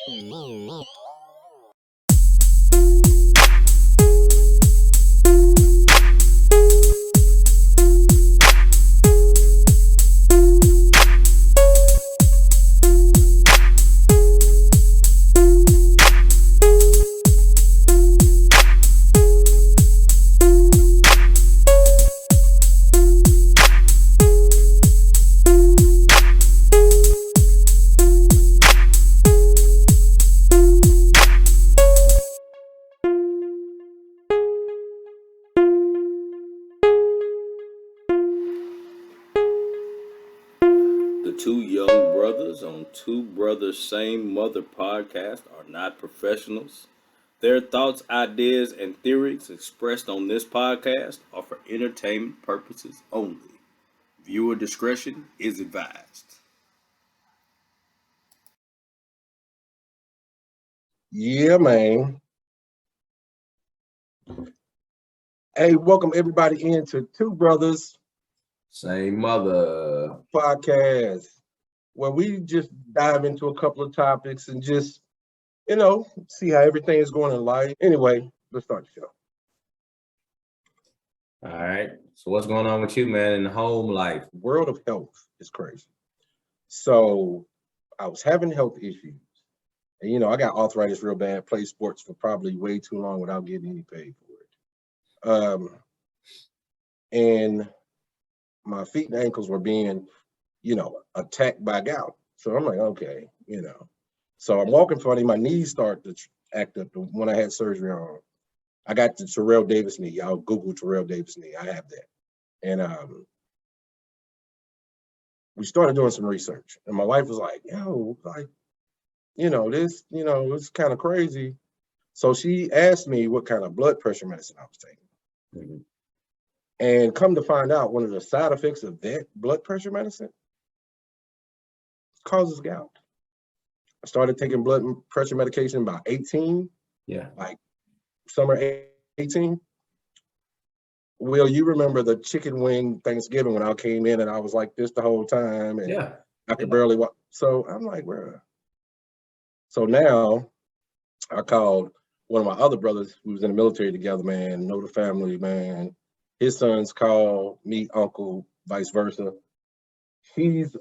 The two young brothers on Two Brothers Same Mother podcast are not professionals. Their thoughts, ideas, and theories expressed on this podcast are for entertainment purposes only. Viewer discretion is advised. Yeah, man. Hey, welcome everybody into Two Brothers Same mother. podcast, where we just dive into a couple of topics and just, see how everything is going in life. Anyway, let's start the show. All right. So what's going on with you, man, in home life? World of health is crazy. So I was having health issues. And, I got arthritis real bad, played sports for probably way too long without getting any pay for it. And my feet and ankles were being, attacked by gout. So I'm like, okay, So I'm walking funny. My knees start to act up when I had surgery on. I got the Terrell Davis knee. Y'all Google Terrell Davis knee. I have that. And we started doing some research. And my wife was like, this, it's kind of crazy. So she asked me what kind of blood pressure medicine I was taking. Mm-hmm. And come to find out, one of the side effects of that blood pressure medicine causes gout. I started taking blood pressure medication about 18. Yeah. Like summer 18. Will, you remember the chicken wing Thanksgiving when I came in and I was like this the whole time and I could barely walk. So I'm like, bro. So now I called one of my other brothers who was in the military together, man, know the family, man. His sons call me uncle, vice versa. He's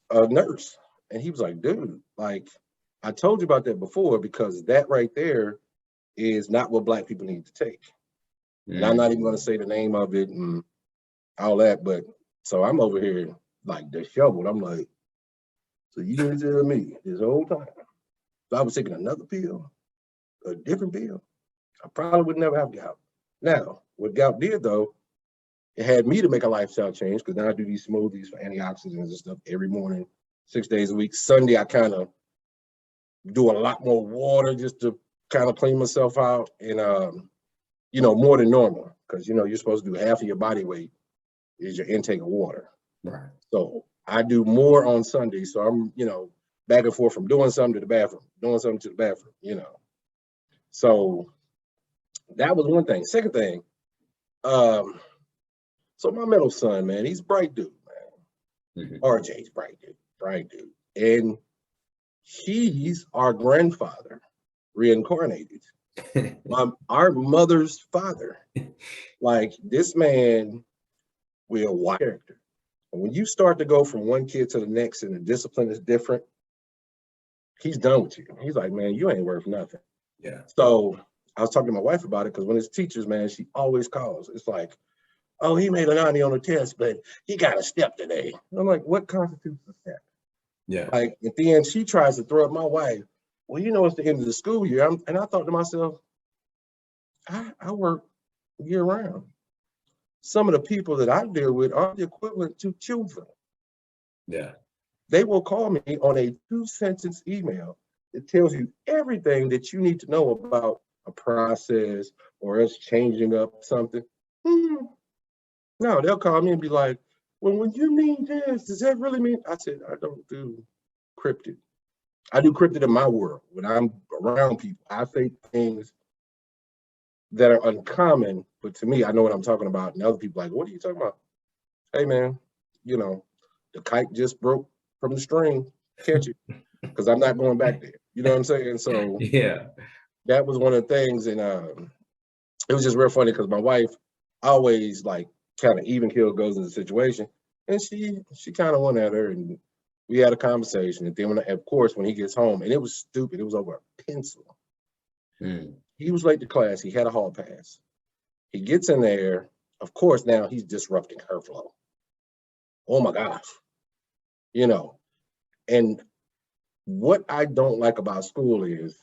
a nurse. And he was like, dude, like, I told you about that before because that right there is not what Black people need to take. Mm. And I'm not even going to say the name of it and all that. But so I'm over here like disheveled. I'm like, so you didn't tell me this whole time. So I was taking another pill, a different pill. I probably would never have gout. Now, what gout did though, it had me to make a lifestyle change because now I do these smoothies for antioxidants and stuff every morning, 6 days a week. Sunday, I kind of do a lot more water just to kind of clean myself out and, more than normal because, you're supposed to do half of your body weight is your intake of water. Right. So I do more on Sunday. So I'm, back and forth from doing something to the bathroom, doing something to the bathroom, So that was one thing. Second thing, so my middle son, man, he's a bright dude, man. Mm-hmm. RJ's bright dude. And he's our grandfather, reincarnated. Our mother's father. Like, this man will watch character. And when you start to go from one kid to the next and the discipline is different, he's done with you. He's like, man, you ain't worth nothing. Yeah. So I was talking to my wife about it because when it's teachers, man, she always calls. It's like, oh, he made a 90 on the test, but he got a step today. I'm like, what constitutes a step? Yeah. Like, at the end, she tries to throw up my wife. Well, it's the end of the school year. And I thought to myself, I work year round. Some of the people that I deal with are the equivalent to children. Yeah. They will call me on a 2-sentence email that tells you everything that you need to know about a process or us changing up something. No, they'll call me and be like, well, when you mean this, does that really mean? I said, I don't do cryptid. I do cryptid in my world. When I'm around people, I say things that are uncommon, but to me, I know what I'm talking about. And other people are like, what are you talking about? Hey, man, the kite just broke from the string. Catch it, because I'm not going back there. You know what I'm saying? So Yeah. that was one of the things, and it was just real funny because my wife always like kind of even keel goes in the situation, and she kind of went at her, and we had a conversation. And then of course when he gets home, and it was stupid, it was over a pencil. He was late to class. He had a hall pass. He gets in there. Of course, now he's disrupting her flow. Oh my gosh, you know. And what I don't like about school is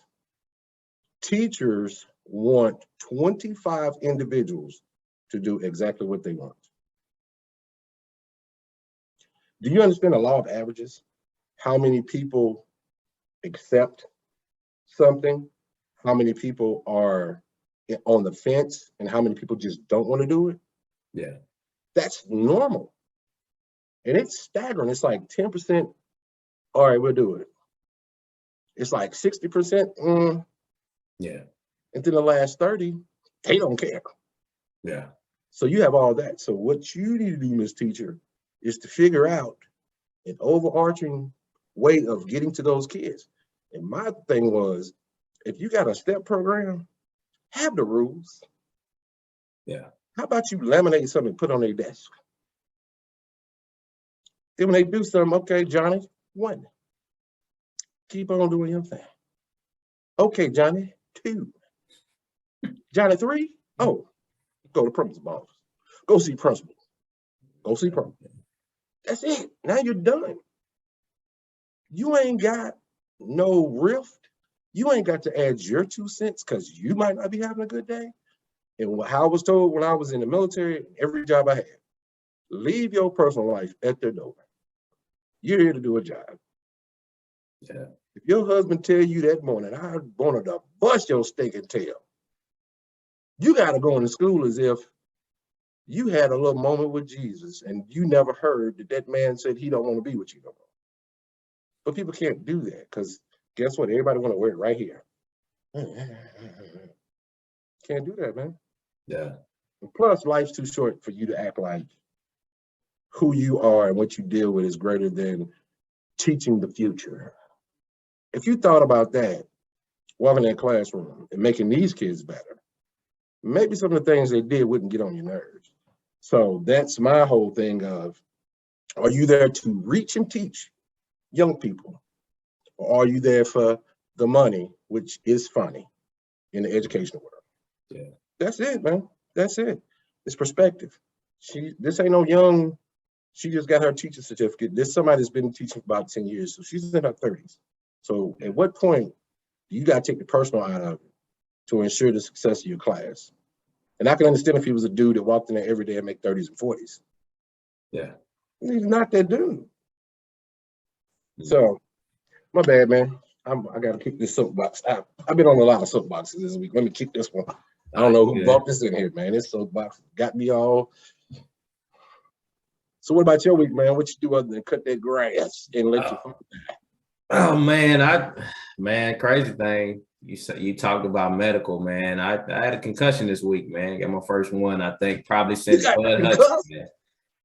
teachers want 25 individuals to do exactly what they want. Do you understand the law of averages? How many people accept something, how many people are on the fence, and how many people just don't want to do it? Yeah. That's normal. And it's staggering. It's like 10%, all right, we'll do it. It's like 60%, Yeah. and then the last 30, they don't care. Yeah. So you have all that. So what you need to do, Miss Teacher, is to figure out an overarching way of getting to those kids. And my thing was, if you got a step program, have the rules. Yeah. How about you laminate something and put on their desk? Then when they do something, okay, Johnny, 1. Keep on doing your thing. Okay, Johnny, 2. Johnny, 3. Oh, go to principal's office. Go see principal. Go see principal. That's it. Now you're done. You ain't got no rift. You ain't got to add your 2 cents because you might not be having a good day. And how I was told when I was in the military, every job I had, leave your personal life at their door. You're here to do a job. Yeah. If your husband tell you that morning, I wanted to bust your stinking tail, you got to go into school as if you had a little moment with Jesus and you never heard that man said he don't want to be with you no more. But people can't do that because guess what? Everybody want to wear it right here. Can't do that, man. Yeah. And plus, life's too short for you to act like who you are and what you deal with is greater than teaching the future. If you thought about that, walking in that classroom and making these kids better, maybe some of the things they did wouldn't get on your nerves. So that's my whole thing of, are you there to reach and teach young people? Or are you there for the money, which is funny in the educational world? Yeah. That's it, man. That's it. It's perspective. This ain't no young, she just got her teacher certificate. This somebody that's been teaching for about 10 years. So she's in her 30s. So at what point do you got to take the personal out of it to ensure the success of your class? And I can understand if he was a dude that walked in there every day and make 30s and 40s. Yeah. He's not that dude. So, my bad, man. I got to kick this soapbox out. I've been on a lot of soapboxes this week. Let me kick this one. I don't know who brought this in here, man. This soapbox got me all. So, what about your week, man? What you do other than cut that grass and let you? Oh man, crazy thing. You talked about medical, man. I had a concussion this week, man. Got my first one, I think, probably since Bud Hudson.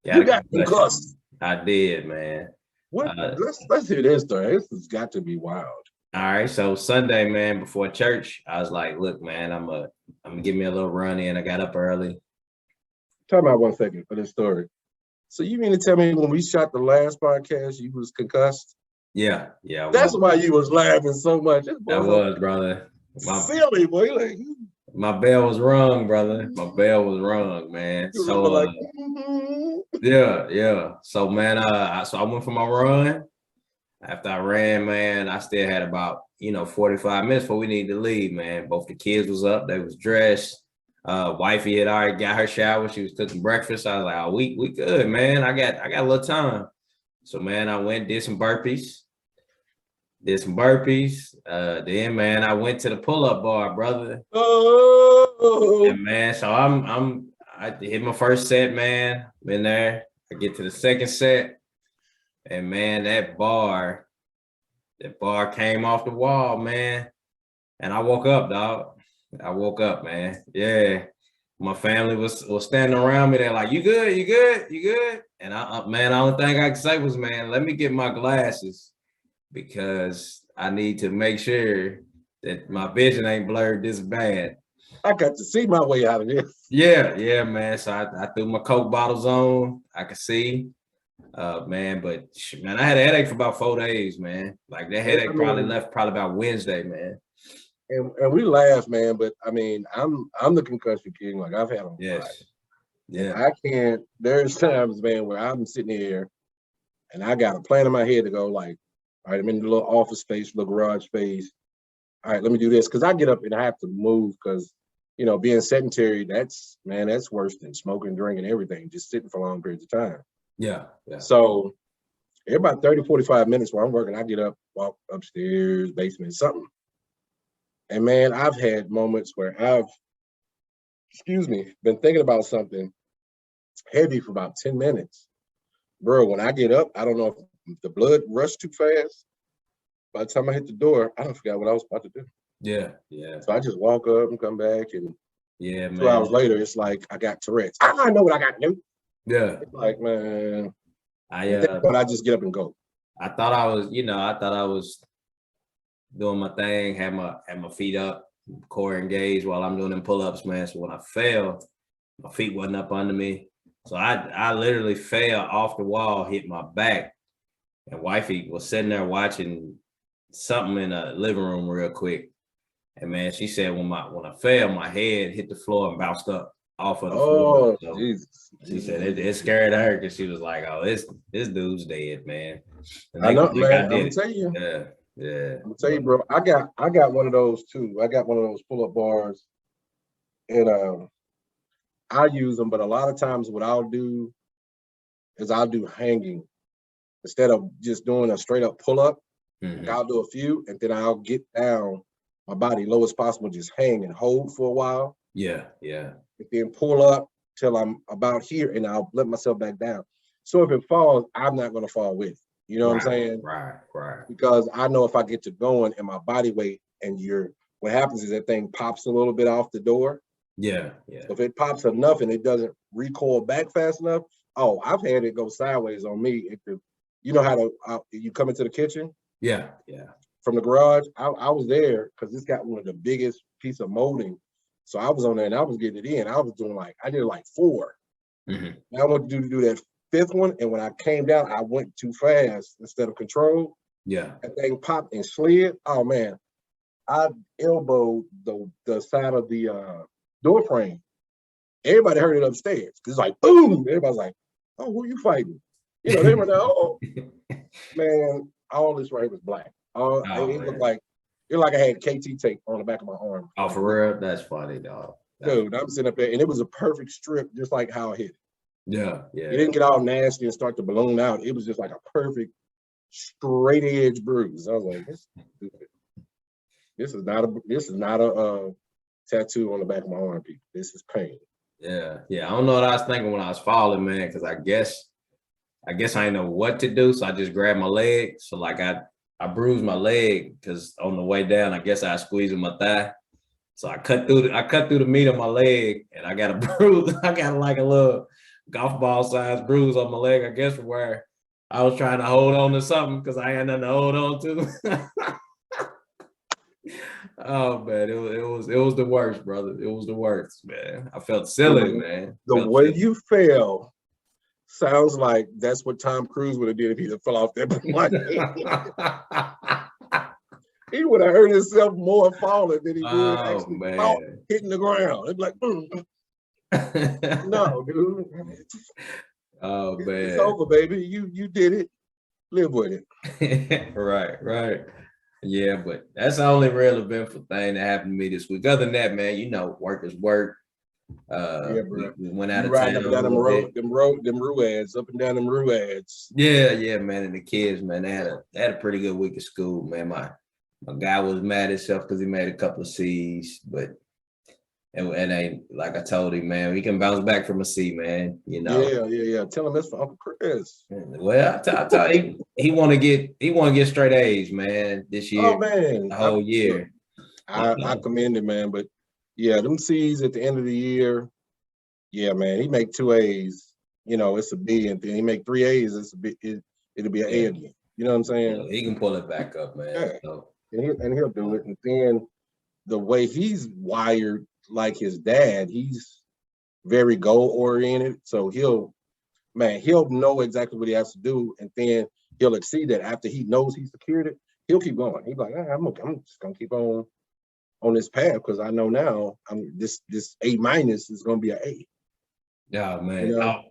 You got concussed. I did, man. What? Let's hear this story. This has got to be wild. All right, so Sunday, man, before church, I was like, "Look, man, I'm gonna give me a little run in." I got up early. Time out 1 second for this story. So you mean to tell me when we shot the last podcast, you was concussed? Yeah. That's why you was laughing so much. That was, brother. Silly boy. Like, my bell was rung, brother. My bell was rung, man. So like, yeah. So man, so I went for my run. After I ran, man, I still had about 45 minutes before we needed to leave, man. Both the kids was up, they was dressed. Wifey had already got her shower. She was cooking breakfast. I was like, "Oh, we good, man. I got a little time." So man, I went did some burpees. Then man, I went to the pull-up bar, brother. Oh. And man, so I hit my first set, man. Been there. I get to the second set, and man, that bar came off the wall, man. And I woke up, dog. I woke up, man. Yeah. My family was standing around me. They're like, "You good? You good? You good?" And man, the only thing I could say was, "Man, let me get my glasses," because I need to make sure that my vision ain't blurred this bad. I got to see my way out of this. Yeah, man. So I threw my Coke bottles on. I could see. Man, but man, I had a headache for about 4 days, man. Like that headache probably left about Wednesday, man. And we laugh, man, but I mean, I'm the concussion king. Like I've had a lot. Yeah. I can't. There's times, man, where I'm sitting here and I got a plan in my head to go like, all right, I'm in the little office space, little garage space. All right, let me do this because I get up and I have to move because being sedentary, that's worse than smoking, drinking, everything. Just sitting for long periods of time. Yeah. So every about 30, 45 minutes while I'm working, I get up, walk upstairs, basement, something. And man, I've had moments where I've, been thinking about something heavy for about 10 minutes. Bro, when I get up, I don't know if the blood rushed too fast. By the time I hit the door, I don't forget what I was about to do. Yeah. So I just walk up and come back, and 2 hours later, it's like I got Tourette's. I know what I got to do. Yeah. It's like, man, but I just get up and go. I thought I was doing my thing, had my feet up, core engaged while I'm doing them pull-ups, man. So when I fell, my feet wasn't up under me. So I literally fell off the wall, hit my back, and wifey was sitting there watching something in the living room real quick. And man, she said when I fell, my head hit the floor and bounced up off of the floor. So Jesus. She said it scared her because she was like, "Oh, this dude's dead, man." And I know, man. I'm gonna tell you. Yeah. I'm gonna tell you, bro. I got one of those too. I got one of those pull-up bars, and I use them. But a lot of times, what I'll do is I'll do hanging instead of just doing a straight up pull-up. Mm-hmm. I'll do a few, and then I'll get down my body low as possible, just hang and hold for a while. Yeah. And then pull up till I'm about here, and I'll let myself back down. So if it falls, I'm not gonna fall with it. You know what I'm saying? Right. Because I know if I get to going and my body weight and what happens is that thing pops a little bit off the door. Yeah. So if it pops enough and it doesn't recoil back fast enough, I've had it go sideways on me. You know how you come into the kitchen? Yeah. From the garage, I was there because it's got one of the biggest piece of molding. So I was on there and I was getting it in. I did like 4. Mm-hmm. Now I want to do that 5th one, and when I came down, I went too fast instead of control. Yeah. That thing popped and slid. Oh man, I elbowed the side of the door frame. Everybody heard it upstairs. It's like boom. Everybody's like, "Oh, who are you fighting?" They were like, "Oh, man, all this right here was black." It looked like I had KT tape on the back of my arm. Oh, for real? That's funny, dog. Dude, I'm sitting up there, and it was a perfect strip, just like how I hit it. Yeah. It didn't get all nasty and start to balloon out. It was just like a perfect straight edge bruise. I was like, this is stupid. This is not a tattoo on the back of my arm, people. This is pain. Yeah. I don't know what I was thinking when I was falling, man, because I guess I didn't know what to do, so I just grabbed my leg. So like I bruised my leg because on the way down, I guess I squeezed my thigh. So I cut through the meat of my leg, and I got a bruise. I got like a little golf ball size bruise on my leg, I guess, from where I was trying to hold on to something because I had nothing to hold on to. Oh man, it was the worst, brother. It was the worst, man. I felt silly, man. The way you fell sounds like that's what Tom Cruise would have did if he fell off that plane. He would have hurt himself more falling than he did actually hitting the ground. It'd be like, no, dude. Oh man, it's over, baby. You did it. Live with it. Right. Yeah, but that's the only real eventful thing that happened to me this week. Other than that, man, work is work. Yeah, bro. We went out of town. Up and down them ruads. Yeah, man. And the kids, man, they had a pretty good week of school, man. My guy was mad at himself because he made a couple of C's, but and ain't like I told him, man, we can bounce back from a C, man. Yeah. Tell him that's for Uncle Chris. Well, I tell him he want to get straight A's, man, this year. Oh man, the whole year. I commend him, man. But yeah, them C's at the end of the year. Yeah, man, he make 2 A's. It's a B, and then he make 3 A's. It's a B. It'll be an A again. You know what I'm saying? He can pull it back up, man. Yeah. So. And he'll do it. And then the way he's wired, like his dad, he's very goal oriented. So he'll know exactly what he has to do, and then he'll exceed that after he knows he's secured it. He'll keep going. He's like, I'm just gonna keep on this path because I know now this A- is gonna be an A. Yeah, man. You know?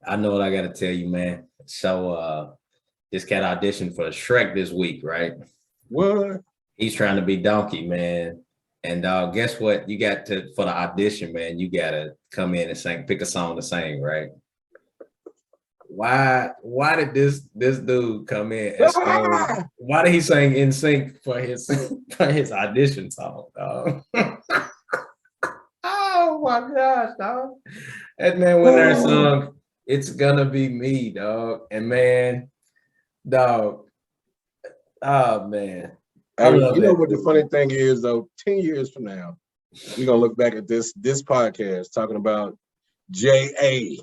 I know what I gotta tell you, man. So this cat auditioned for Shrek this week, right? What? He's trying to be Donkey, man. And guess what? You got to for the audition, man. You gotta come in and pick a song to sing, right? Why did this dude come in and sing? Why did he sing In Sync for his audition song, dog? Oh my gosh, dog. And man, when that song, It's Gonna Be Me, dog. And man, dog. Oh man. I love you know what the funny thing is though, 10 years from now, we're gonna look back at this podcast talking about J.A.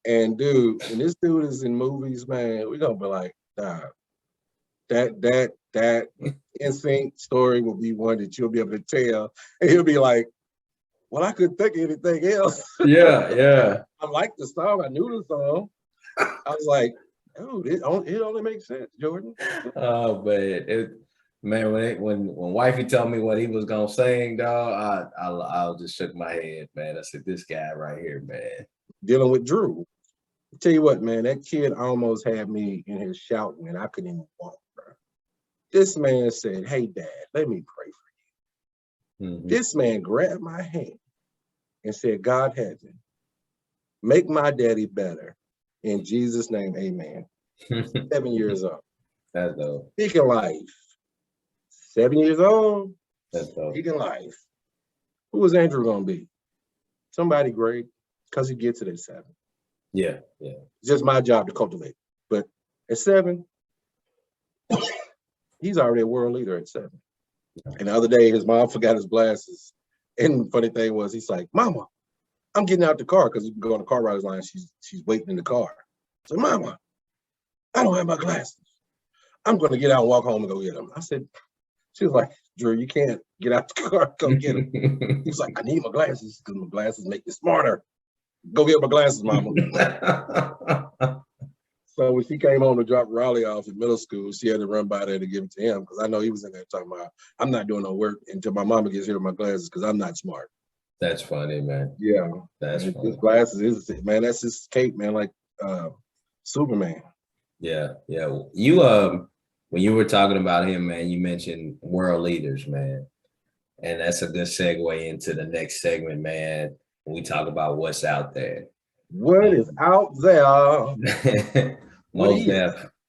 And dude, when this dude is in movies, man, we're gonna be like, nah, that instinct story will be one that you'll be able to tell. And he'll be like, well, I couldn't think of anything else. Yeah. I liked the song, I knew the song. I was like, dude, it only makes sense, Jordan. Oh man, when wifey told me what he was gonna sing, dog, I just shook my head, man. I said, this guy right here, man. Dealing with Drew. I'll tell you what, man, that kid almost had me in his shouting and I couldn't even walk, bro. This man said, hey, Dad, let me pray for you. Mm-hmm. This man grabbed my hand and said, God heaven, make my daddy better. In Jesus' name, amen. 7 years old. That's dope. Speaking life. 7 years old. That's dope. Speaking life. Who is Andrew going to be? Somebody great, because he gets it at 7. Yeah. It's just my job to cultivate. But at 7, he's already a world leader at 7. And the other day, his mom forgot his glasses. And the funny thing was, he's like, Mama, I'm getting out the car because he's going to car rider's line. She's waiting in the car. So, Mama, I don't have my glasses. I'm going to get out and walk home and go get them. I said, she was like, Drew, you can't get out the car, go get them. He was like, I need my glasses because my glasses make me smarter. Go get my glasses, Mama. So when she came home to drop Raleigh off in middle school, she had to run by there to give it to him because I know he was in there talking about, I'm not doing no work until my mama gets here with my glasses because I'm not smart. That's funny, man. Yeah. That's funny. His glasses, man, that's his cape, man, like Superman. Yeah. You when you were talking about him, man, you mentioned world leaders, man. And that's a good segue into the next segment, man. When we talk about what's out there. What is out there?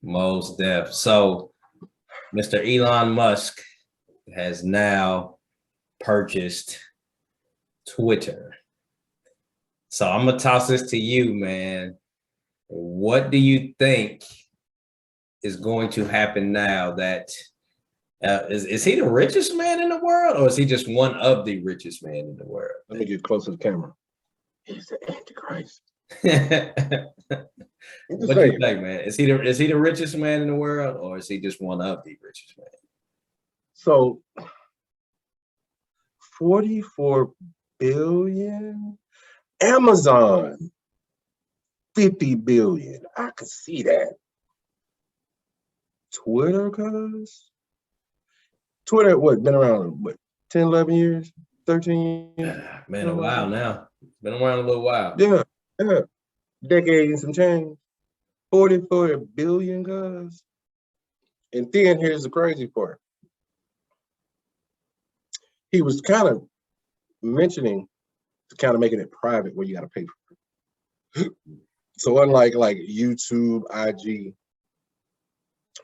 Most def. So Mr. Elon Musk has now purchased Twitter. So I'm gonna toss this to you, man. What do you think is going to happen now that is he the richest man in the world, or is he just one of the richest men in the world? Let me get close to the camera. He's the Antichrist. What do you think, man? Is he the richest man in the world, or is he just one of the richest men? So 44 billion. Amazon 50 billion. I could see that. Twitter, cuz Twitter, been around 10, 11 years, 13 years? Man, a while now. Been around a little while. Yeah. Decade and some change. 44 billion, cuz. And then here's the crazy part. He was kind of mentioning, kind of making it private where you got to pay for it. So unlike like YouTube, IG,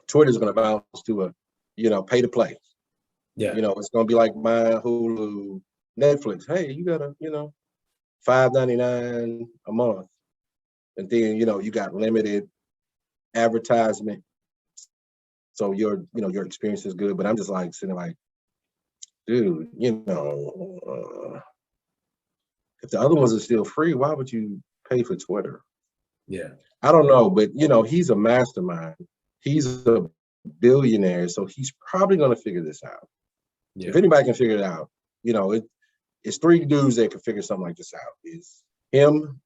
Twitter's going to bounce to a, pay to play. Yeah. It's going to be like my Hulu, Netflix. Hey, you got to, $5.99 a month. And then, you got limited advertisement. So your experience is good. But I'm just like sitting like, dude, if the other ones are still free, why would you pay for Twitter? Yeah. I don't know, but he's a mastermind. He's a billionaire, so he's probably going to figure this out. Yeah. If anybody can figure it out, it's three dudes that can figure something like this out. It's him,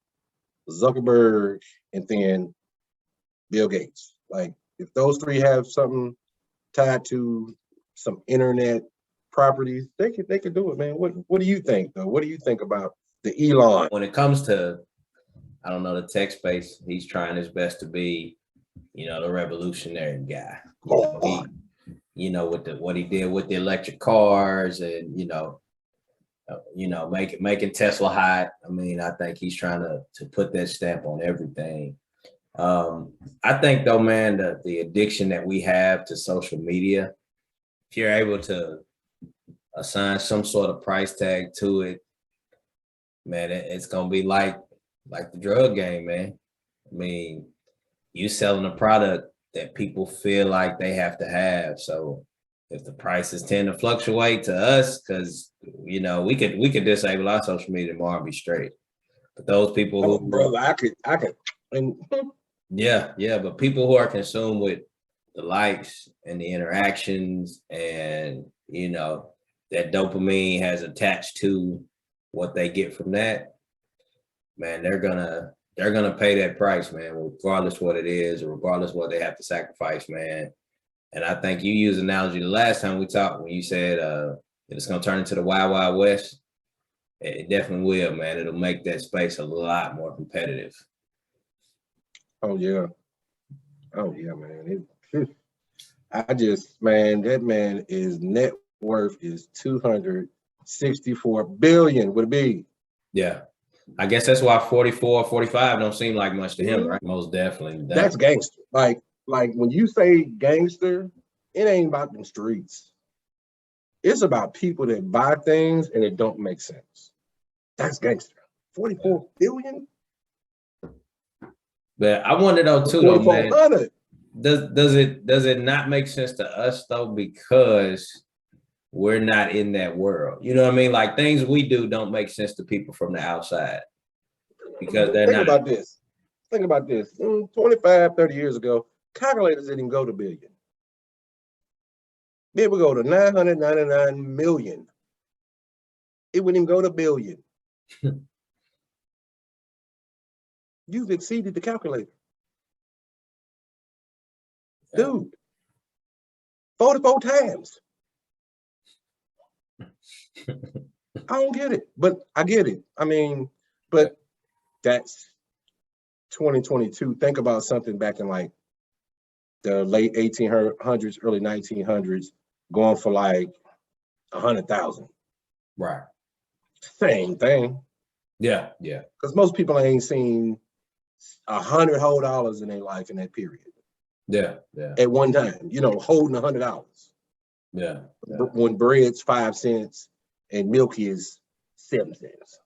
Zuckerberg, and then Bill Gates. Like, if those three have something tied to some internet properties, they could do it, man. What do you think, though? What do you think about the Elon? When it comes to, I don't know, the tech space, he's trying his best to be, the revolutionary guy. With what he did with the electric cars and making Tesla hot. I mean, I think he's trying to put that stamp on everything. I think though, man, the addiction that we have to social media, if you're able to assign some sort of price tag to it, man, it's gonna be like the drug game, man. I mean, you selling a product that people feel like they have to have. So if the prices tend to fluctuate to us, because we could disable our social media tomorrow and be straight. But those people who, brother, I could. And yeah, but people who are consumed with the likes and the interactions, and that dopamine has attached to what they get from that, man, they're gonna pay that price, man, regardless what it is or regardless what they have to sacrifice, man. And I think you used analogy the last time we talked when you said it's gonna turn into the Wild Wild West. It definitely will, man. It'll make that space a lot more competitive. Oh yeah, man. That man is net worth is 264 billion would be. Yeah. I guess that's why 44, 45 don't seem like much to him, right? Most definitely. That's gangster. Like when you say gangster, it ain't about them streets. It's about people that buy things and it don't make sense. That's gangster. 44 billion? But I wonder though too, though, man. Does it not make sense to us though, because we're not in that world? You know what I mean? Like, things we do don't make sense to people from the outside because they're not. Think about this. 25, 30 years ago, calculators didn't go to billion. It would go to 999 million. It wouldn't even go to billion. You've exceeded the calculator. Dude, 44 times. I don't get it, but I get it. I mean, but that's 2022. Think about something back in like the late 1800s, early 1900s, going for like 100,000. Right. Same thing. Yeah. Because most people ain't seen $100 whole dollars in their life in that period. Yeah. At one time, holding $100. Yeah. When bread's 5 cents and milk is 7 cents.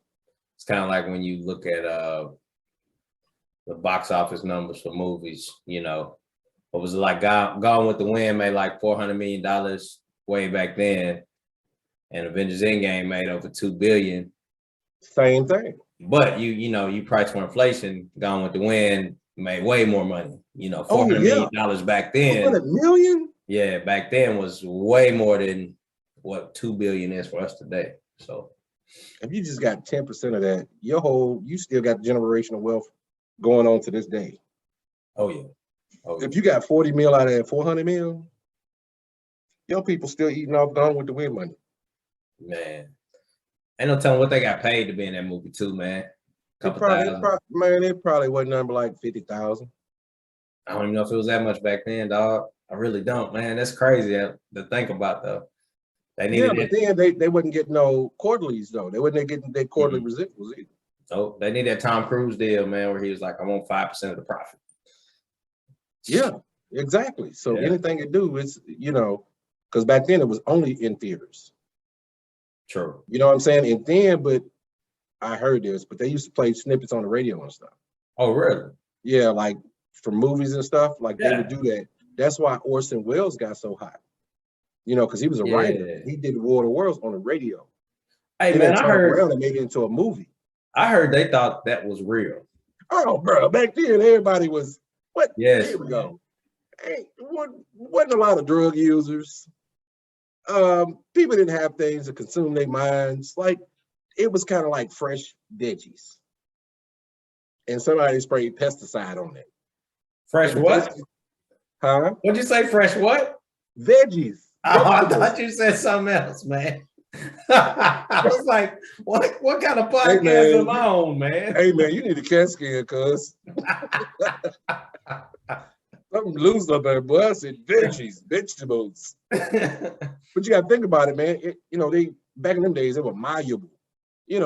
It's kind of like when you look at the box office numbers for movies. What was it like? Gone with the Wind made like $400 million way back then, and Avengers Endgame made over $2 billion. Same thing. But you price for inflation. Gone with the Wind made way more money. $400 million back then. 400 million? Yeah, back then was way more than what $2 billion is for us today. So if you just got 10% of that, you still got generational wealth going on to this day. Oh yeah. If you got 40 mil out of that 400 mil, your people still eating off Gone with the Wind money. Man, ain't no telling what they got paid to be in that movie too, man. It probably wasn't number like 50,000. I don't even know if it was that much back then, dog. I really don't, man. That's crazy to think about, though. They needed but then they wouldn't get no quarterlies, though. They wouldn't get their quarterly residuals either. So they need that Tom Cruise deal, man, where he was like, I want 5% of the profit. Yeah, exactly. So anything they do is, because back then it was only in theaters. True. You know what I'm saying? And then, but I heard this, but they used to play snippets on the radio and stuff. Oh, really? Yeah, like for movies and stuff, like they would do that. That's why Orson Welles got so hot. Because he was a writer. He did War of the Worlds on the radio. Hey, man, I heard they made it into a movie. I heard they thought that was real. Oh, bro, back then everybody was what? Yes. Here we go. wasn't a lot of drug users. People didn't have things to consume their minds. Like, it was kind of like fresh veggies. And somebody sprayed pesticide on it. Fresh what? Huh? What'd you say? Fresh what? Veggies. Oh, I thought you said something else, man. I was like, what kind of podcast am I on, man? Hey, man, you need a CAT scan, cuz. Something loose up there, boy. I said veggies, vegetables. But you got to think about it, man. They back in them days, they were malleable. They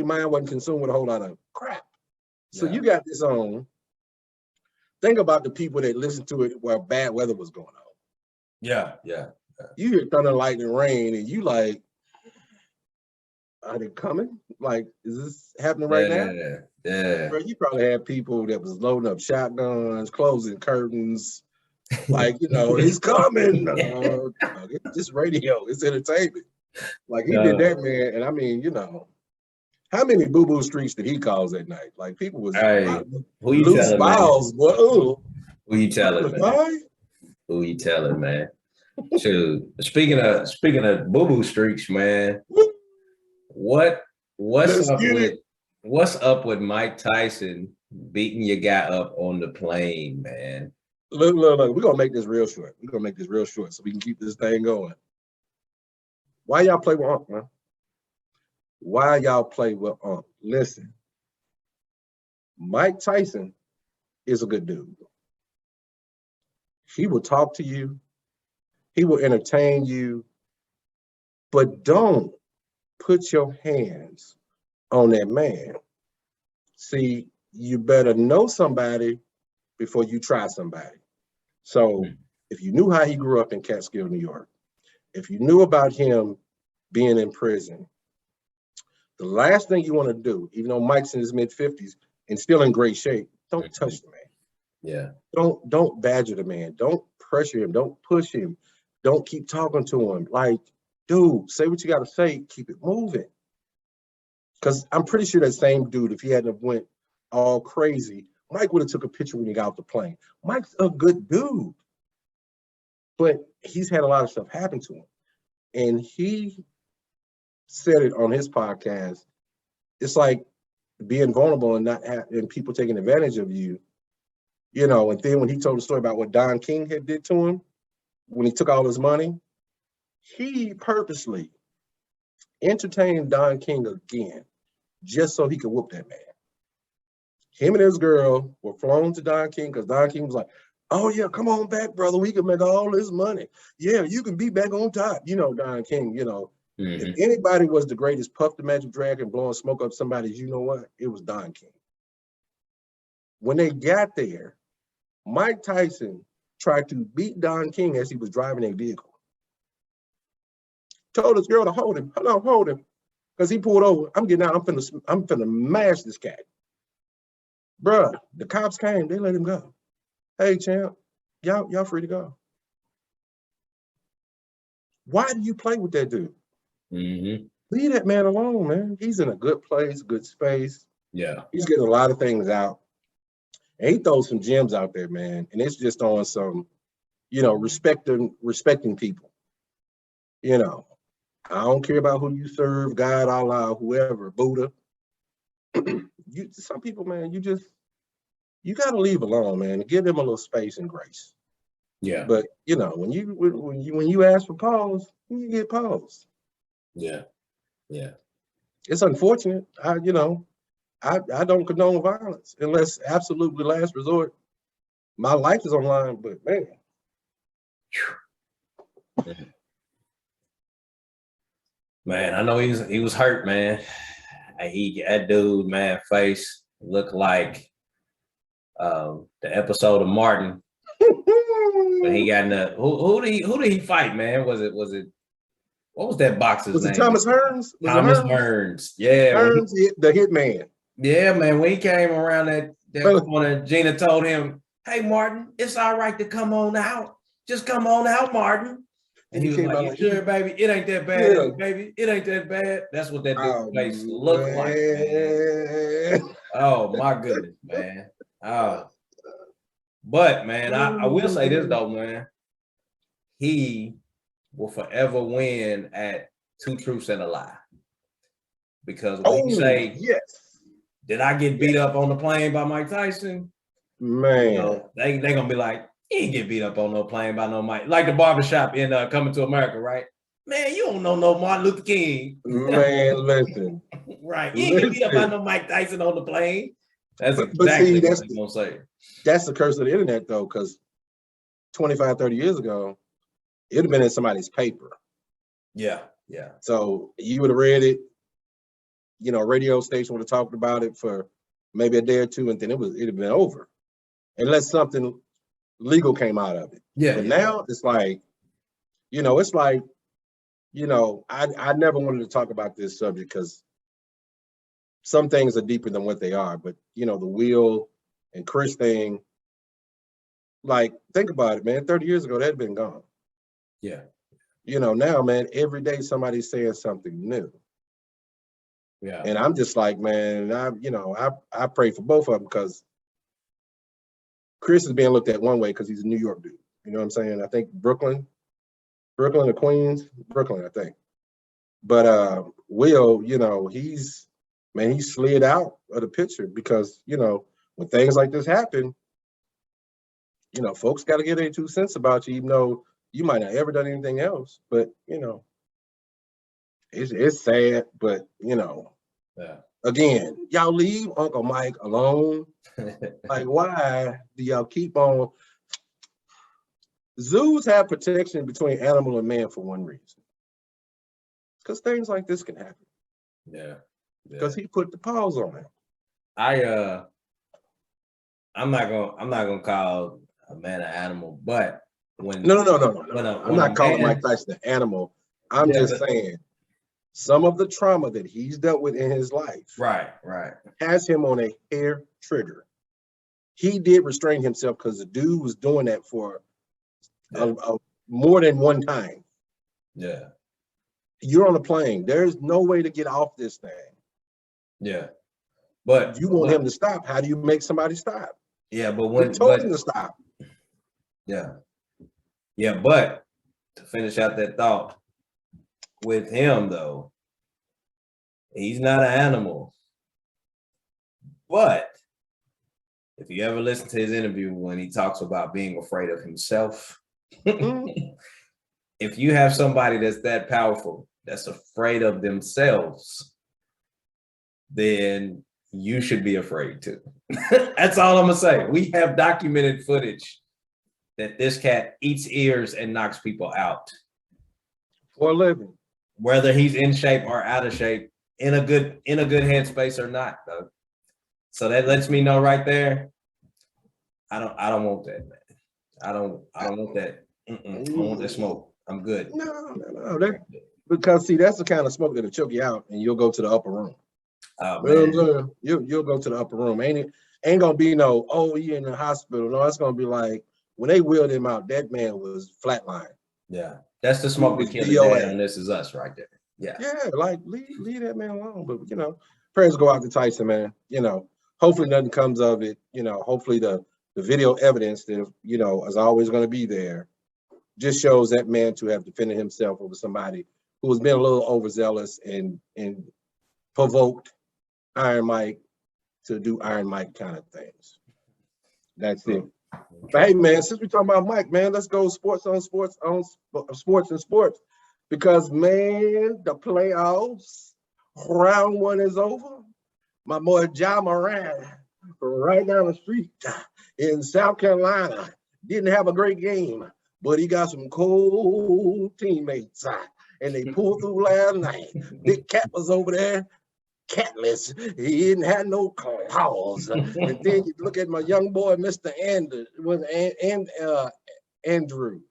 mind wasn't consumed with a whole lot of crap. So you got this on. Think about the people that listened to it while bad weather was going on. Yeah. You hear thunder, lightning, rain, and you like, are they coming? Like, is this happening right now? Yeah. Bro, you probably had people that was loading up shotguns, closing curtains. Like, it's coming. It's just radio. It's entertainment. Like, he did that, man. And I mean, how many boo-boo streets did he cause that night? Like, people was who you loose telling, balls, man? boy. Who you telling, man? Who you telling, man? Shoot. Speaking of boo-boo streaks, man, what's up with Mike Tyson beating your guy up on the plane, man? Look, we're gonna make this real short. So we can keep this thing going. Why y'all play with Unc, man? Why y'all play with Unc? Listen, Mike Tyson is a good dude. He will talk to you. He will entertain you. But don't put your hands on that man. See, you better know somebody before you try somebody. So if you knew how he grew up in Catskill, New York, if you knew about him being in prison, the last thing you want to do, even though Mike's in his mid-50s and still in great shape, don't touch the man. Yeah. Don't badger the man. Don't pressure him. Don't push him. Don't keep talking to him. Like, dude, say what you got to say. Keep it moving. Because I'm pretty sure that same dude, if he hadn't went all crazy, Mike would have took a picture when he got off the plane. Mike's a good dude. But he's had a lot of stuff happen to him. And he said it on his podcast. It's like being vulnerable and and people taking advantage of you. And then when he told the story about what Don King had did to him, when he took all his money, he purposely entertained Don King again, just so he could whoop that man. Him and his girl were flown to Don King because Don King was like, oh yeah, come on back, brother. We can make all this money. Yeah, you can be back on top. Don King, If anybody was the greatest Puff the Magic Dragon blowing smoke up somebody's, you know what? It was Don King. When they got there, Mike Tyson tried to beat Don King as he was driving a vehicle. Told his girl to hold him. Hold him. Because he pulled over. I'm getting out. I'm finna mash this cat. Bruh, the cops came. They let him go. Hey, champ, y'all free to go. Why do you play with that dude? Leave that man alone, man. He's in a good place, good space. Yeah. He's getting a lot of things out. And he throws some gems out there, man. And it's just on some, respecting people. I don't care about who you serve, God, Allah, whoever, Buddha. Some people, man, you got to leave alone, man, and give them a little space and grace. Yeah. But when you ask for Paws, you get Paws. Yeah. It's unfortunate. I don't condone violence unless absolutely last resort. My life is online, but man. Man, I know he was hurt, man. That dude, man, face looked like the episode of Martin when he got in the who did he fight, man? Was it what was that boxer's name? Was it Thomas Hearns? Thomas Hearns. Yeah. Hearns, the hitman. Yeah, man. When he came around that corner, Gina told him, hey, Martin, it's all right to come on out. Just come on out, Martin. And he was like, sure, baby, it ain't that bad, baby. It ain't that bad. That's what that dude's face looked like, man. Oh, my goodness, man. Oh. But man, I will say this though, man. He will forever win at 2 truths and a lie. Because when you say, yes, did I get beat up on the plane by Mike Tyson? Man, you know, they gonna be like, he ain't get beat up on no plane by no Mike. Like the barbershop in Coming to America, right? Man, you don't know no Martin Luther King. Man, listen. Right. You ain't get beat up by no Mike Tyson on the plane. That's but exactly see, what they're gonna say. That's the curse of the internet, though, because 25, 30 years ago, it'd have been in somebody's paper. Yeah, yeah. So you would have read it, you know, a radio station would have talked about it for maybe a day or two, and then it'd have been over. Unless something legal came out of it. Yeah. But now it's like, you know, I never wanted to talk about this subject because some things are deeper than what they are. But you know, the Will and Chris thing, like, think about it, man. 30 years ago, that'd been gone. Yeah. You know, now, man, every day somebody's saying something new. Yeah. And I'm just like, man, I pray for both of them because Chris is being looked at one way because he's a New York dude. You know what I'm saying? I think Brooklyn or Queens, Brooklyn, I think. But Will, you know, he slid out of the picture because, you know, when things like this happen, you know, folks got to get their 2 cents about you, even though you might not ever done anything else. But, you know, it's sad, but, you know, yeah. Again, y'all leave Uncle Mike alone. Like, why do y'all keep on? Zoos have protection between animal and man for one reason. Because things like this can happen. Yeah. Because he put the paws on it. I'm not gonna call a man an animal, but when No. I'm not calling Mike Tyson an animal. I'm just saying some of the trauma that he's dealt with in his life, right, has him on a hair trigger. He did restrain himself because the dude was doing that for more than one time. Yeah. You're on a plane. There's no way to get off this thing. Yeah. But you want him to stop. How do you make somebody stop? Yeah, but he told him to stop. Yeah. Yeah, but to finish out that thought, with him though, he's not an animal. But if you ever listen to his interview when he talks about being afraid of himself, if you have somebody that's that powerful, that's afraid of themselves, then you should be afraid too. That's all I'm gonna say. We have documented footage that this cat eats ears and knocks people out for a living, whether he's in shape or out of shape, in a good headspace or not, though. So that lets me know right there. I don't want that, man. I don't want that. I don't want that smoke. I'm good. No. Because see, that's the kind of smoke that'll choke you out, and you'll go to the upper room. Oh, man. You'll go to the upper room. Ain't gonna be no, oh, you're in the hospital. No, it's gonna be like when they wheeled him out, that man was flatline. Yeah, that's the smoke that killed the dad, and this is us right there. Yeah, like leave that man alone. But you know, prayers go out to Tyson, man. You know, hopefully nothing comes of it. You know, hopefully the video evidence that, you know, is always going to be there just shows that man to have defended himself over somebody who has been a little overzealous and provoked Iron Mike to do Iron Mike kind of things. That's it. But hey, man, since we're talking about Mike, man, let's go sports and sports. Because, man, the playoffs, round one is over. My boy Ja Morant from right down the street in South Carolina didn't have a great game, but he got some cold teammates, and they pulled through last night. Big Cat was over there, catless. He didn't have no claws. And then you look at my young boy, Mr. Andrews.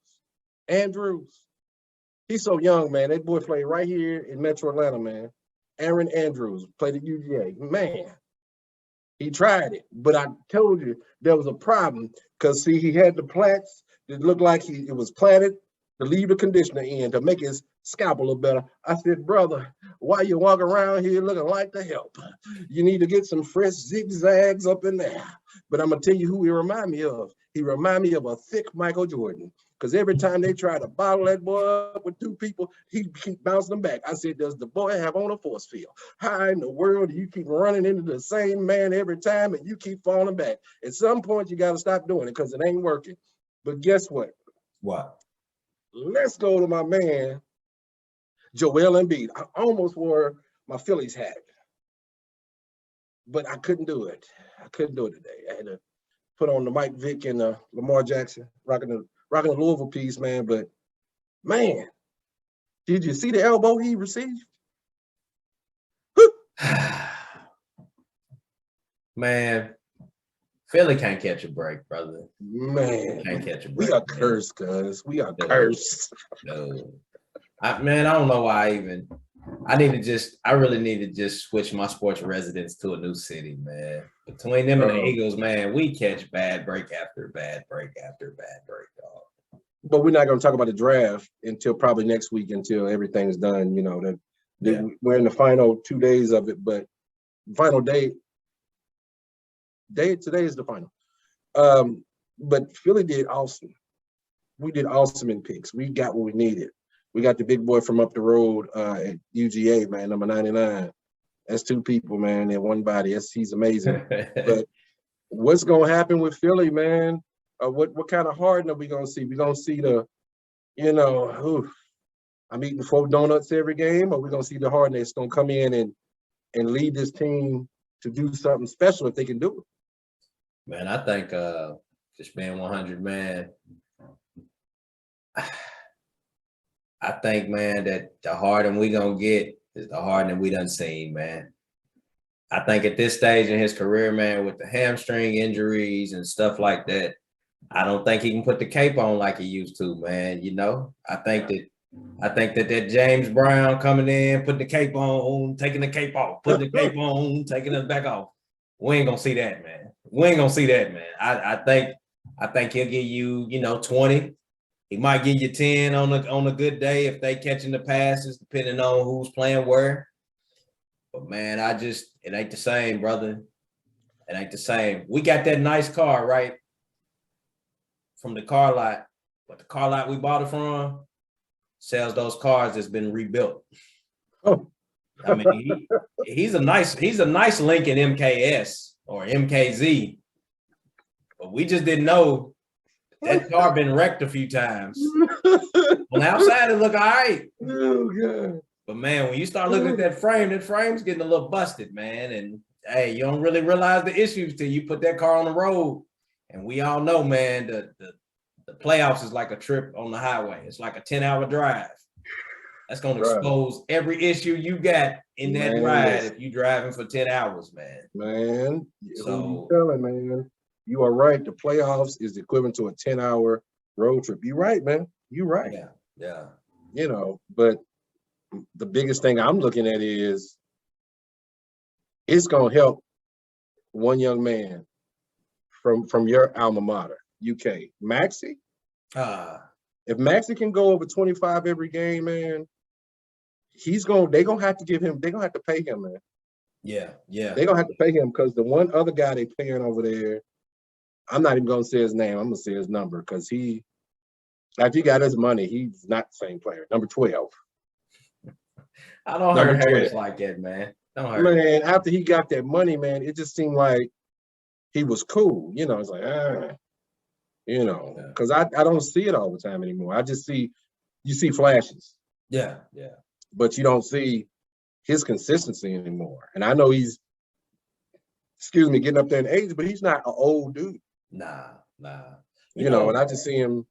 He's so young, man. That boy played right here in Metro Atlanta, man. Aaron Andrews played at UGA. Man, he tried it, but I told you there was a problem because, see, he had the plaits that looked like it was planted to leave the conditioner in to make his scalp a little better. I said, brother, why you walk around here looking like the help? You need to get some fresh zigzags up in there. But I'm going to tell you who he remind me of. He remind me of a thick Michael Jordan. Because every time they try to bottle that boy up with two people, he keep bouncing them back. I said, does the boy have on a force field? How in the world do you keep running into the same man every time and you keep falling back? At some point, you got to stop doing it because it ain't working. But guess what? What? Let's go to my man, Joel Embiid. I almost wore my Phillies hat, but I couldn't do it. I couldn't do it today. I had to put on the Mike Vick and Lamar Jackson, rocking the Louisville piece, man. But man, did you see the elbow he received? Man, Philly can't catch a break, brother. Man, Can't catch a break. We are cursed, cuz. We are cursed. No. I don't know why I really need to just switch my sports residence to a new city, man. Between them and the Eagles, man, we catch bad break after bad break after bad break, dog. But we're not going to talk about the draft until probably next week, until everything's done. You know, we're in the final 2 days of it, but final day today is the final. But Philly did awesome. We did awesome in picks. We got what we needed. We got the big boy from up the road at UGA, man, number 99. That's two people, man, in one body. He's amazing. But what's going to happen with Philly, man? What kind of Harden are we going to see? We're going to see I'm eating 4 donuts every game, or we're going to see the Harden that's going to come in and lead this team to do something special if they can do it. Man, I think just being 100, man, I think, man, that the Harden we gonna get is the Harden we done seen, man. I think at this stage in his career, man, with the hamstring injuries and stuff like that, I don't think he can put the cape on like he used to, man. You know, I think that James Brown coming in, putting the cape on, taking the cape off, putting the cape on, taking it back off. We ain't gonna see that, man. We ain't gonna see that, man. I think he'll give you, 20. He might give you 10 on a good day if they catching the passes, depending on who's playing where. But man, it ain't the same, brother. It ain't the same. We got that nice car, right? From the car lot. But the car lot we bought it from sells those cars that's been rebuilt. Oh. I mean, he's a nice Lincoln MKS or MKZ. But we just didn't know that car been wrecked a few times. On the outside, it look all right. Oh, God. But man, when you start looking at that frame's getting a little busted, man. And hey, you don't really realize the issues till you put that car on the road. And we all know, man, the playoffs is like a trip on the highway. It's like a 10-hour drive. That's going to expose every issue you got in that ride if you driving for 10 hours, man. Man, so who you telling, man? You are right. The playoffs is equivalent to a 10-hour road trip. You're right, man. You're right. Yeah. But the biggest thing I'm looking at is it's going to help one young man from your alma mater, UK, Maxey. If Maxey can go over 25 every game, man, they're gonna have to pay him, man. Yeah. They're gonna have to pay him because the one other guy they paying over there, I'm not even gonna say his name, I'm gonna say his number, because after he got his money, he's not the same player. Number 12. I don't hurt Harris like that, man. Don't hurt man, him. After he got that money, man, it just seemed like he was cool. It's like, because I don't see it all the time anymore. You see flashes. Yeah. But you don't see his consistency anymore. And I know he's, getting up there in age, but he's not an old dude. Nah. And I just see him.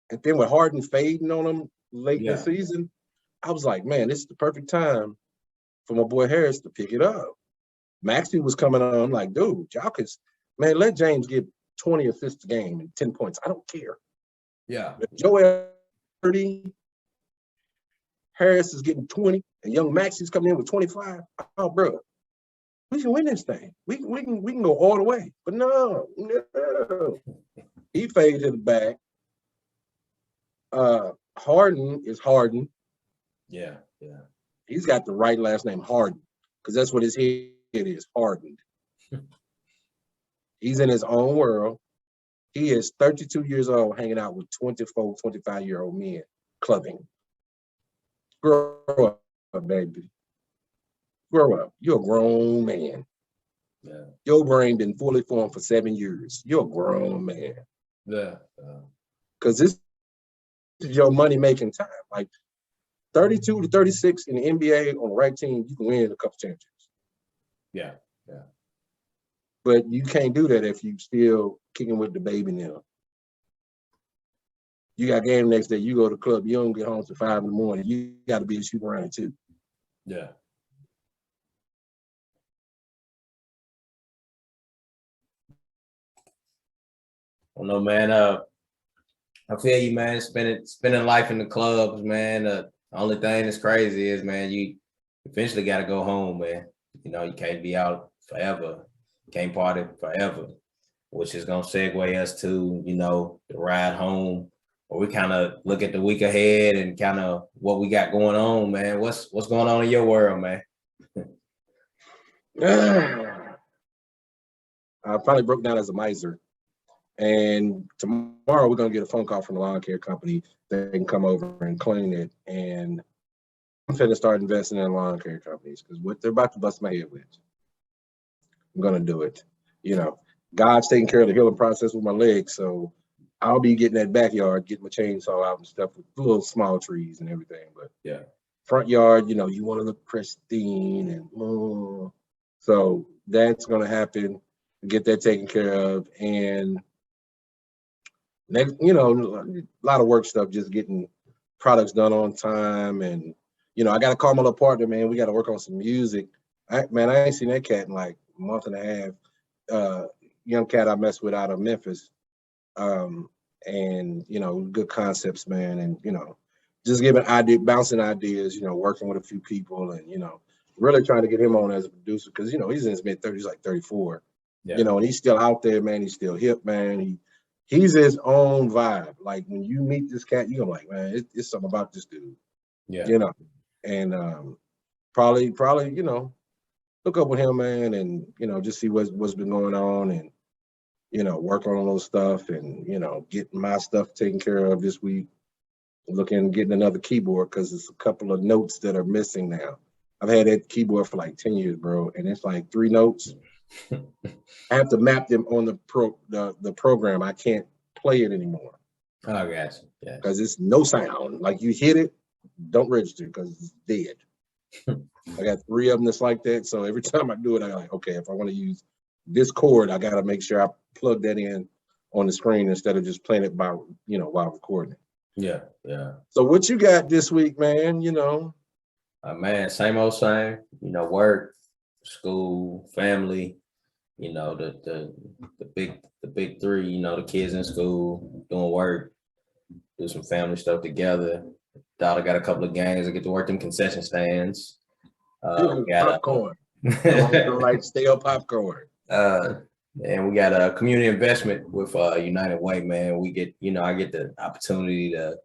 And then with Harden fading on him late this season, I was like, man, this is the perfect time for my boy Harris to pick it up. Maxey was coming on. I'm like, dude, y'all could, man, let James get 20 assists a game and 10 points. I don't care. Yeah. If Joel 30, Harris is getting 20, and young Maxey's coming in with 25. Oh, bro, we can win this thing. We can go all the way. But no. He faded to the back. Harden is Harden. Yeah. He's got the right last name, Harden, because that's what his head is, hardened. He's in his own world. He is 32 years old, hanging out with 24, 25-year-old men, clubbing. Grow up, baby. Grow up. You're a grown man. Yeah. Your brain been fully formed for 7 years. You're a grown man. Yeah. Because this is your money-making time. Like 32 to 36 in the NBA on the right team, you can win a couple championships. Yeah. Yeah. But you can't do that if you still kicking with the baby now. You got game next day, you go to the club, you don't get home till 5 in the morning. You got to be a shoot around too. Yeah. Well, no, man. I feel you, man. Spending life in the clubs, man. The only thing that's crazy is, man, you eventually got to go home, man. You know, you can't be out forever. You can't party forever, which is gonna segue us to, you know, the ride home, where we kind of look at the week ahead and kind of what we got going on, man. What's going on in your world, man? I finally broke down as a miser. And tomorrow we're going to get a phone call from the lawn care company that can come over and clean it. And I'm going to start investing in lawn care companies because what they're about to bust my head with. I'm going to do it. You know, God's taking care of the healing process with my legs. So I'll be getting that backyard, getting my chainsaw out and stuff with little small trees and everything. But yeah, front yard, you know, you want to look pristine. And so that's going to happen. Get that taken care of. And next, you know, a lot of work stuff, just getting products done on time. And, you know, I got to call my little partner, man. We got to work on some music. I ain't seen that cat in like a month and a half. Young cat I messed with out of Memphis. And, you know, good concepts, man. And, you know, just bouncing ideas, you know, working with a few people and, you know, really trying to get him on as a producer because, you know, he's in his mid-30s, like 34. Yeah. You know, and he's still out there, man. He's still hip, man. He's his own vibe. Like when you meet this cat, you're like, man, it's something about this dude. Yeah. You know, and probably, you know, hook up with him, man, and, you know, just see what's been going on and, you know, work on a little stuff and, you know, get my stuff taken care of this week. Getting another keyboard because it's a couple of notes that are missing now. I've had that keyboard for like 10 years, bro, and it's like 3 notes. I have to map them on the program. I can't play it anymore. Oh, gotcha. Yeah. Because it's no sound. Like you hit it, don't register because it's dead. I got 3 of them that's like that. So every time I do it, I'm like, okay, if I want to use this chord, I got to make sure I plug that in on the screen instead of just playing it by, you know, while recording it. Yeah, yeah. So what you got this week, man? You know, man, same old same. You know, work, school, family. You know, the big 3. You know, the kids in school doing work, do some family stuff together. Daughter got a couple of games. I get to work in concession stands. Popcorn. Like stale popcorn. And we got a community investment with United Way, man. We get, you know, I get the opportunity to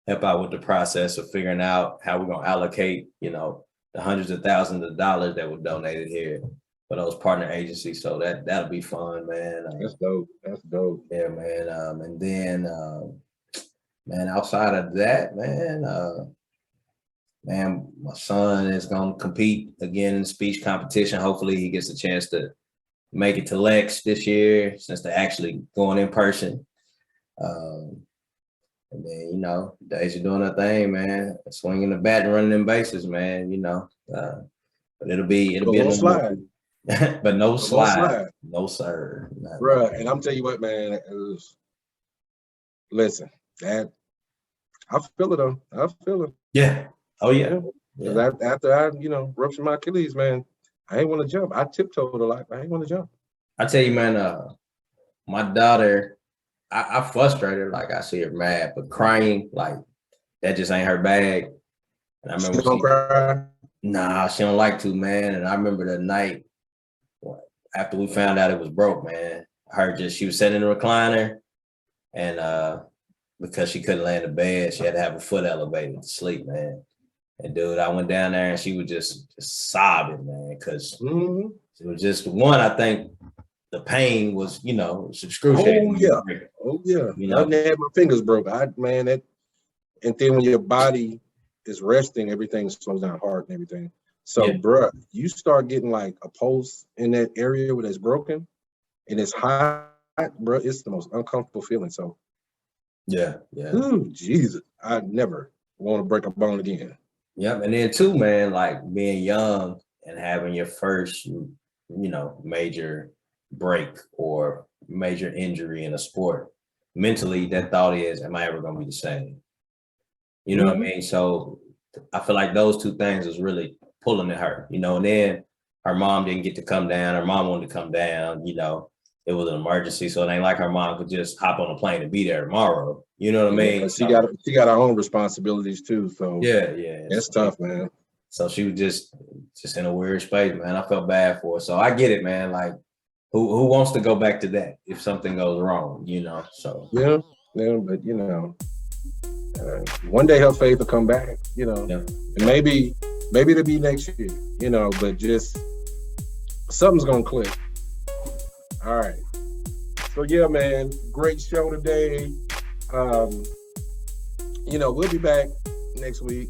help out with the process of figuring out how we're gonna allocate, you know, the hundreds of thousands of dollars that were donated here for those partner agencies. So that'll be fun, man. That's dope. That's dope. Yeah, man. And then, man, outside of that, man, my son is gonna compete again in speech competition. Hopefully, he gets a chance to make it to Lex this year since they're actually going in person. And then, you know, Deja doing her thing, man, swinging the bat and running them bases, man, you know. But it'll be a little slide. But no slide. No, sir. Bro, and I'm telling you what, man, listen, that I feel it though. I feel it. Yeah. Oh, yeah. Yeah. After I, you know, ruptured my Achilles, man, I ain't want to jump. I tiptoed a lot. I ain't want to jump. I tell you, man, my daughter, I frustrate her, like I see her mad, but crying, like that just ain't her bag. And I remember she don't cry. Nah, she don't like to, man. And I remember the night after we found out it was broke, man. She was sitting in the recliner, and because she couldn't lay in the bed, she had to have her foot elevated to sleep, man. And dude, I went down there and she was just sobbing, man, because it was just one, I think the pain was, you know, it's excruciating. Oh yeah. You know, I had my fingers broke. And then when your body is resting, everything slows down, heart and everything. So, bruh, you start getting like a pulse in that area where it's broken and it's hot, bruh, it's the most uncomfortable feeling. So, ooh, Jesus, I never want to break a bone again. Yep. And then too, man, like being young and having your first, you know, major break or major injury in a sport, mentally that thought is, am I ever going to be the same? You know what I mean? So I feel like those two things was really pulling at her, you know, and then her mom didn't get to come down. Her mom wanted to come down, you know, it was an emergency. So it ain't like her mom could just hop on a plane and be there tomorrow. You know what I mean? She got her own responsibilities too. So it's so, tough, man. So she was just in a weird space, man. I felt bad for her. So I get it, man. Like who wants to go back to that if something goes wrong, you know? So yeah, but you know, one day her faith will come back, you know, and maybe it'll be next year, you know, but just something's gonna click. All right. So yeah, man, great show today. You know, we'll be back next week.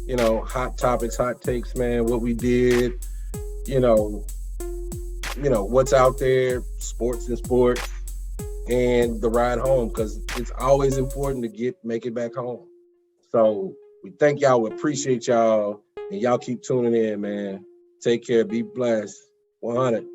You know, hot topics, hot takes, man, what we did, you know, what's out there, sports, and the ride home, because it's always important to make it back home. So we thank y'all, we appreciate y'all, and y'all keep tuning in, man. Take care, be blessed. 100.